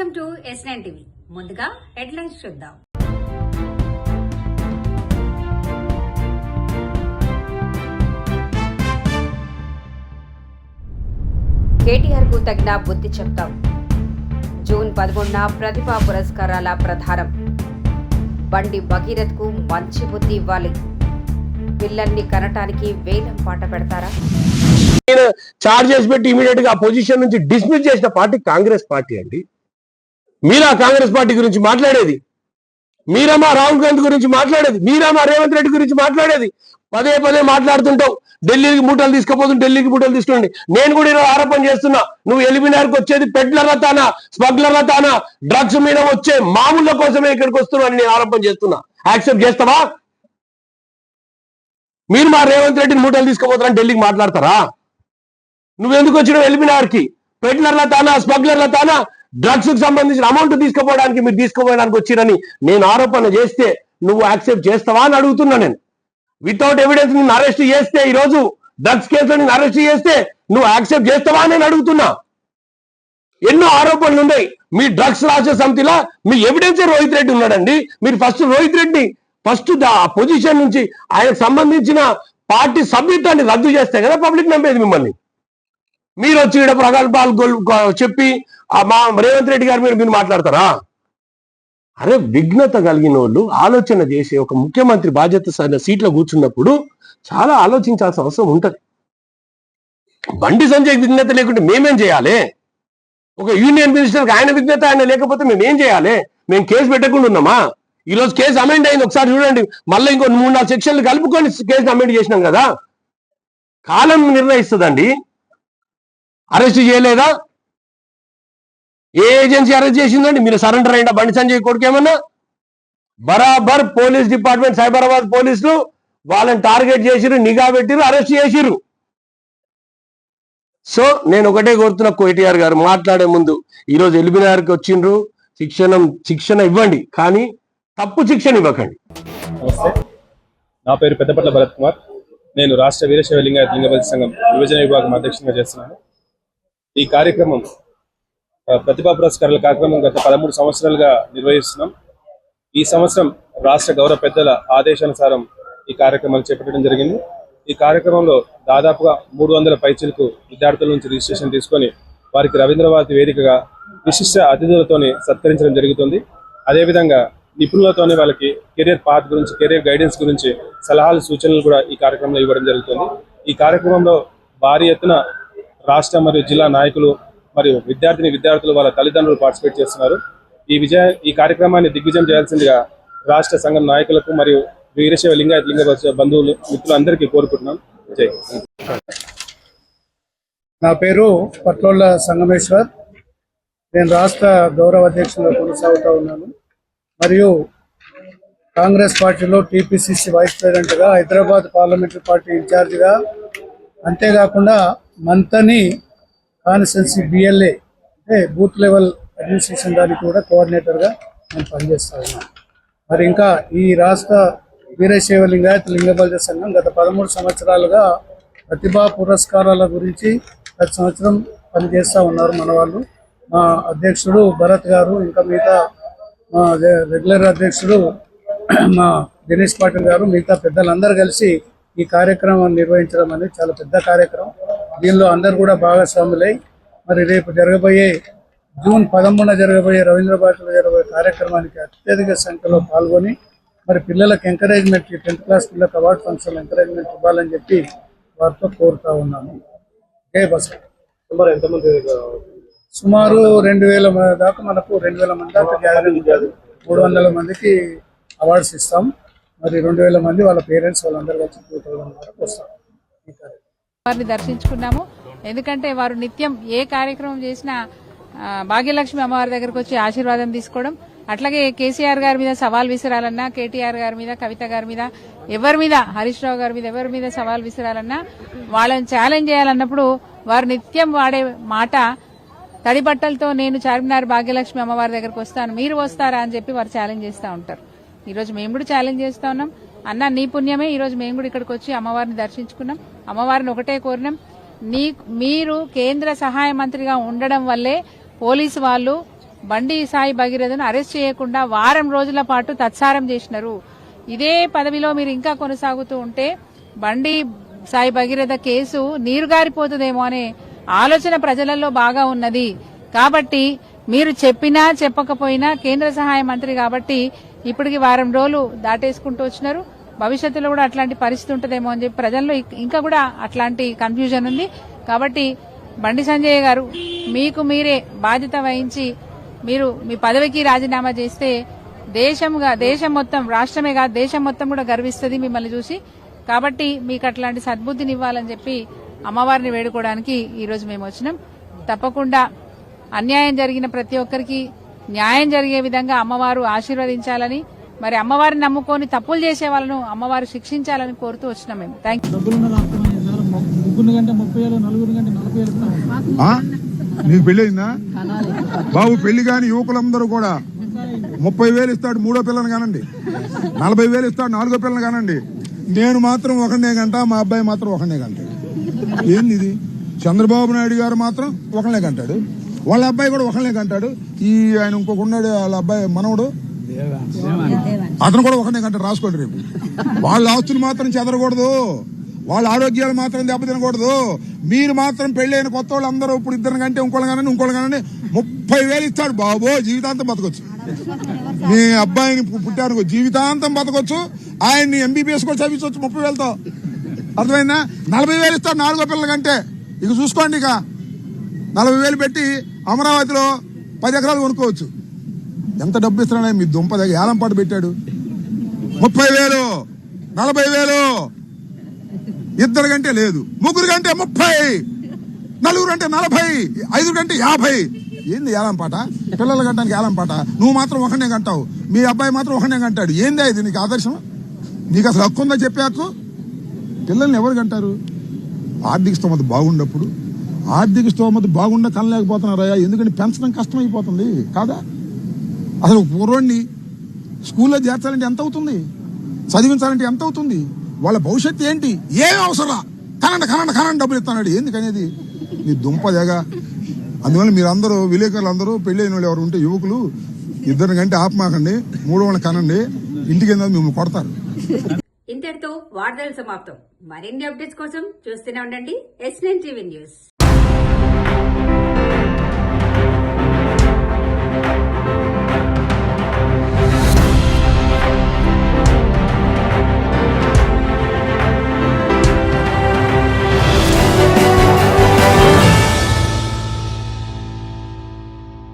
Welcome to S9 TV. ముందుగా headlines చూద్దాం. కేటీఆర్ కు తగిన బుద్ధి చెప్తాం. జూన్ 11న ప్రతిభా పురస్కారాల ప్రధానం. బండి భగీరథ్ కు మంచి బుద్ధి ఇవ్వాలి. పిల్లల్ని కనటానికి వేలం పాట పెడతారా? చార్జెస్ పెట్టి ఇమీడియట్ గా పొజిషన్ నుంచి డిస్మిస్ చేసిన పార్టీ కాంగ్రెస్ పార్టీ అండి. మీరా కాంగ్రెస్ పార్టీ గురించి మాట్లాడేది? మీరమ్మా రాహుల్ గాంధీ గురించి మాట్లాడేది? మీరమ్మా రేవంత్ రెడ్డి గురించి మాట్లాడేది? పదే పదే మాట్లాడుతుంటావు. ఢిల్లీకి మూటలు తీసుకుపోతుంది, ఢిల్లీకి మూటలు తీసుకోండి. నేను కూడా ఈరోజు ఆరోపణ చేస్తున్నా, నువ్వు ఎలిమినార్కి వచ్చేది పెడ్లర్ల తానా, స్మగ్లర్ల తానా, డ్రగ్స్ మీద వచ్చే మామూళ్ళ కోసమే ఇక్కడికి వస్తున్నావు నేను ఆరోపణ చేస్తున్నా. యాక్సెప్ట్ చేస్తావా? మీరు మా రేవంత్ రెడ్డిని మూటలు తీసుకుపోతారని ఢిల్లీకి మాట్లాడతారా? నువ్వెందుకు వచ్చినావు ఎలిమినార్కి? పెడ్లర్ల తానా, స్మగ్లర్ల తానా, డ్రగ్స్ కు సంబంధించిన అమౌంట్ తీసుకోపోవడానికి మీరు తీసుకోపోవడానికి వచ్చిరని నేను ఆరోపణ చేస్తే నువ్వు యాక్సెప్ట్ చేస్తావా అని అడుగుతున్నా. నేను వితౌట్ ఎవిడెన్స్ నిన్ను అరెస్ట్ చేస్తే, ఈ రోజు డ్రగ్స్ కేసులో నిన్ను అరెస్ట్ చేస్తే నువ్వు యాక్సెప్ట్ చేస్తావా అని నేను అడుగుతున్నా. ఎన్నో ఆరోపణలు ఉన్నాయి. మీ డ్రగ్స్ రాసే సమితిలా మీ ఎవిడెన్సే రోహిత్ రెడ్డి ఉన్నాడండి. మీరు ఫస్ట్ రోహిత్ రెడ్డి ఆ పొజిషన్ నుంచి ఆయనకు సంబంధించిన పార్టీ సభ్యత్వాన్ని రద్దు చేస్తే కదా పబ్లిక్ నమ్మేది మిమ్మల్ని. మీరు వచ్చి ఇక్కడ ప్రగల్భాలు చెప్పి మా రేవంత్ రెడ్డి గారి మీద మీరు మాట్లాడతారా? అరే, విఘ్నత కలిగిన వాళ్ళు ఆలోచన చేసి ఒక ముఖ్యమంత్రి బాధ్యత సీట్లో కూర్చున్నప్పుడు చాలా ఆలోచించాల్సిన అవసరం ఉంటుంది. బండి సంజయ్ విఘ్నత లేకుంటే మేమేం చేయాలి? ఒక యూనియన్ మినిస్టర్కి ఆయన విఘ్నత ఆయన లేకపోతే మేమేం చేయాలి? మేము కేసు పెట్టకుండా ఉన్నామా? ఈ రోజు కేసు అమెండ్ అయింది, ఒకసారి చూడండి. మళ్ళీ ఇంకో 3-4 సెక్షన్లు కలుపుకొని కేసు అమెండ్ చేసినాం కదా. కాలం నిర్ణయిస్తుందండి. అరెస్ట్ చేయలేదా? ఏ ఏజెన్సీ అరెస్ట్ చేసిందండి? మీరు సరెండర్ అయినా బండి సంజయ్ కొడుకు ఏమన్నా? బరాబర్ పోలీస్ డిపార్ట్మెంట్, సైబరాబాద్ పోలీసులు వాళ్ళని టార్గెట్ చేసిరు, నిఘా పెట్టిరు, అరెస్ట్ చేసిరు. సో నేను ఒకటే కోరుతున్నా, కేటీఆర్ గారు మాట్లాడే ముందు, ఈరోజు ఎలిమినార్కి వచ్చిండ్రు, శిక్షణ ఇవ్వండి, కానీ తప్పు శిక్షణ ఇవ్వకండి. నమస్తే, నా పేరు పెద్దపట్ల భరత్ కుమార్. నేను రాష్ట్ర వీరశైవ లింగాయత్ లింగబలి సంఘం విభజన విభాగం అధ్యక్షునిగా చేస్తున్నాను. ఈ కార్యక్రమం ప్రతిభా పురస్కారాల కార్యక్రమం గత 13 సంవత్సరాలుగా నిర్వహిస్తున్నాం. ఈ సంవత్సరం రాష్ట్ర గౌరవ పెద్దల ఆదేశానుసారం ఈ కార్యక్రమాలు చేపట్టడం జరిగింది. ఈ కార్యక్రమంలో దాదాపుగా 300 పైచిలకు విద్యార్థుల నుంచి రిజిస్ట్రేషన్ తీసుకొని వారికి రవీంద్రభారతి వేదికగా విశిష్ట అతిథులతోనే సత్కరించడం జరుగుతుంది. అదేవిధంగా నిపుణులతోనే వాళ్ళకి కెరీర్ పాత్ గురించి, కెరీర్ గైడెన్స్ గురించి సలహాలు, సూచనలు కూడా ఈ కార్యక్రమంలో ఇవ్వడం జరుగుతుంది. ఈ కార్యక్రమంలో భారీ ఎత్తున రాష్ట్ర మరియు జిల్లా నాయకులు మరియు విద్యార్థులు వాళ్ళ తల్లిదండ్రులు పార్టిసిపేట్ చేస్తున్నారు. ఈ కార్యక్రమాన్ని దిగ్విజయం చేయాల్సిందిగా రాష్ట్ర సంఘం నాయకులకు మరియు వీరశైవ లింగాయత్ లింగ బంధువులు, మిత్రులందరికీ కోరుకుంటున్నాం. జై. నా పేరు పట్లోళ్ళ సంగమేశ్వర్. నేను రాష్ట్ర గౌరవ అధ్యక్షులుగా కొనసాగుతూ ఉన్నాను. మరియు కాంగ్రెస్ పార్టీలో టీపీసీసీ వైస్ ప్రెసిడెంట్గా, హైదరాబాద్ పార్లమెంటరీ పార్టీ ఇన్ఛార్జిగా, అంతేకాకుండా మంతని కాన్స్టిట్యున్సీ బిఎల్ఏ అంటే బూత్ లెవెల్ అడ్మినిస్ట్రేషన్ దానికి కూడా కోఆర్డినేటర్గా నేను పనిచేస్తూ ఉన్నాను. మరి ఇంకా ఈ రాష్ట్ర వీరశైవ లింగాయత్ లింగబలిజ సంఘం గత 13 సంవత్సరాలుగా ప్రతిభా పురస్కారాల గురించి ప్రతి సంవత్సరం పనిచేస్తూ ఉన్నారు మన వాళ్ళు. మా అధ్యక్షుడు భరత్ గారు, ఇంకా మిగతా మా రెగ్యులర్ అధ్యక్షుడు మా దినేష్ పాటిల్ గారు, మిగతా పెద్దలందరూ కలిసి ఈ కార్యక్రమాన్ని నిర్వహించడం అనేది చాలా పెద్ద కార్యక్రమం. దీనిలో అందరూ కూడా భాగస్వాములై మరి రేపు జరగబోయే జూన్ 11న జరగబోయే రవీంద్రభారతిలో జరగబోయే కార్యక్రమానికి అత్యధిక సంఖ్యలో పాల్గొని మరి పిల్లలకు ఎంకరేజ్మెంట్, 10th క్లాస్ పిల్లలకు అవార్డు ఫంక్షన్ ఎంకరేజ్మెంట్ ఇవ్వాలని చెప్పి వారితో కోరుతా ఉన్నాము. Okay bus. సుమారు 2000 దాకా, మనకు 2000 మంది దాకా గ్యాదరింగ్ ఉంటుంది. 300 మందికి అవార్డ్స్ ఇస్తాం. మరి 2000 మంది వాళ్ళ పేరెంట్స్ వాళ్ళందరూ కలిసి 2000 వరకు వస్తాం. వారిని దర్శించుకున్నాము. ఎందుకంటే వారు నిత్యం ఏ కార్యక్రమం చేసినా భాగ్యలక్ష్మి అమ్మవారి దగ్గరకు వచ్చి ఆశీర్వాదం తీసుకోవడం, అట్లాగే కేసీఆర్ గారి మీద సవాల్ విసిరాలన్నా, కేటీఆర్ గారి మీద, కవిత గారి మీద, ఎవరి మీద, హరీష్ రావు గారి మీద, ఎవరి మీద సవాల్ విసిరాలన్నా, వాళ్ళని ఛాలెంజ్ చేయాలన్నప్పుడు వారు నిత్యం వాడే మాట, తడి బట్టలతో నేను చార్మినార్ భాగ్యలక్ష్మి అమ్మవారి దగ్గరకు వస్తాను, మీరు వస్తారా అని చెప్పి వారు ఛాలెంజ్ చేస్తూ ఉంటారు. ఈ రోజు మేము కూడా ఛాలెంజ్ చేస్తా ఉన్నాం. అన్న నీ పుణ్యమే ఈ రోజు మేము కూడా ఇక్కడికి వచ్చి అమ్మవారిని దర్శించుకున్నాం. అమ్మవారిని ఒకటే కోరినాం, మీరు కేంద్ర సహాయ మంత్రిగా ఉండడం వల్లే పోలీసు వాళ్ళు బండి సాయి భగీరథను అరెస్ట్ చేయకుండా వారం రోజుల పాటు తత్సారం చేసినారు. ఇదే పదవిలో మీరు ఇంకా కొనసాగుతూ ఉంటే బండి సాయి భగీరథ కేసు నీరుగారిపోతుందేమో అనే ఆలోచన ప్రజలలో బాగా ఉన్నది. కాబట్టి మీరు చెప్పినా చెప్పకపోయినా కేంద్ర సహాయ మంత్రి కాబట్టి ఇప్పటికి వారం రోజులు దాటేసుకుంటూ వచ్చినారు. భవిష్యత్తులో కూడా అట్లాంటి పరిస్థితి ఉంటుందేమో అని చెప్పి ప్రజల్లో ఇంకా కూడా అట్లాంటి కన్ఫ్యూజన్ ఉంది. కాబట్టి బండి సంజయ్ గారు మీకు మీరే బాధ్యత వహించి మీరు మీ పదవికి రాజీనామా చేస్తే దేశం మొత్తం, రాష్ట్రమే కాదు దేశం మొత్తం కూడా గర్విస్తుంది మిమ్మల్ని చూసి. కాబట్టి మీకు అట్లాంటి సద్బుద్ధిని ఇవ్వాలని చెప్పి అమ్మవారిని వేడుకోవడానికి ఈ రోజు మేము వచ్చినాం. తప్పకుండా అన్యాయం జరిగిన ప్రతి ఒక్కరికి న్యాయం జరిగే విధంగా అమ్మవారు ఆశీర్వదించాలని, మరి అమ్మవారిని నమ్ముకొని తప్పులు చేసే వాళ్ళను అమ్మవారు శిక్షించాలని కోరుతూ వచ్చినాం మేము. Thank you. నీకు పెళ్ళయిందా బాబు? పెళ్లి కాని యువకులందరూ కూడా 30,000 ఇస్తాడు మూడో పిల్లని కానండి, 40,000 ఇస్తాడు నాలుగో పిల్లని కానండి. నేను మాత్రం ఒకనే గంట, మా అబ్బాయి మాత్రం ఒకనే గంటాడు. ఏంది ఇది? చంద్రబాబు నాయుడు గారు మాత్రం ఒకనే గంటాడు, వాళ్ళ అబ్బాయి కూడా ఒకనే గంటాడు. ఈ ఆయన ఇంకొక ఉన్నాడు, వాళ్ళ అబ్బాయి మనవడు, అతను కూడా ఒకనే గంట. రాసుకోండి, రేపు వాళ్ళ ఆస్తులు మాత్రం చెదరకూడదు, వాళ్ళ ఆరోగ్యాలు మాత్రం దెబ్బతినకూడదు. మీరు మాత్రం పెళ్ళైన కొత్త వాళ్ళు అందరూ ఇప్పుడు ఇద్దరు కంటే ఇంకోళ్ళు కానండి 30,000 ఇస్తాడు బాబో, జీవితాంతం బతకొచ్చు. మీ అబ్బాయిని పుట్టారు జీవితాంతం బతకొచ్చు, ఆయన్ని MBBS కూడా చదివించవచ్చు 30,000తో. అర్థమైందా? 40,000 ఇస్తాడు నాలుగో పిల్లల కంటే. ఇక చూసుకోండి, ఇక 40,000 పెట్టి అమరావతిలో 10 ఎకరాలు కొనుక్కోవచ్చు. ఎంత డబ్బు ఇస్తున్నాడే మీ దుంప దగ్గర ఏలం పాటు పెట్టాడు. 30,000, 40,000, ఇద్దరు కంటే లేదు, ముగ్గురు కంటే 30, నలుగురు కంటే 40, 5 కంటే 50. ఏంది ఏలం పాట? పిల్లల గంటానికి ఏలం పాట. నువ్వు మాత్రం ఒకనే గంటావు, మీ అబ్బాయి మాత్రం ఒకనే గంటాడు. ఏందా ఇది నీకు ఆదర్శం? నీకు అసలు హక్కు ఉందా చెప్పే హక్కు? పిల్లల్ని ఎవరు గంటారు? ఆర్థిక స్తోమత బాగున్నప్పుడు. ఆర్థిక స్తోమత బాగుండా కనలేకపోతున్నారయ్యా, ఎందుకంటే పెంచడం కష్టమైపోతుంది కాదా? అసలు పూర్వాన్ని స్కూల్లో చేర్చాలంటే ఎంత అవుతుంది? చదివించాలంటే ఎంత అవుతుంది? వాళ్ళ భవిష్యత్తు ఏంటి? ఏం అవసరం? కనండి డబ్బులు ఇస్తాడు. ఎందుకనేది నీ దుంపదేగా. అందువల్ల మీరందరూ విలేకరులు అందరూ పెళ్ళైన వాళ్ళు ఎవరు ఉంటే యువకులు ఇద్దరు కంటే ఆపమాకండి, మూడో వాళ్ళని కనండి. ఇంటికి మిమ్మల్ని కొడతారు. ఇంతటితో వార్తలు సమాప్తం. మరిన్ని అప్డేట్స్ కోసం చూస్తూనే ఉండండి S9 TV న్యూస్.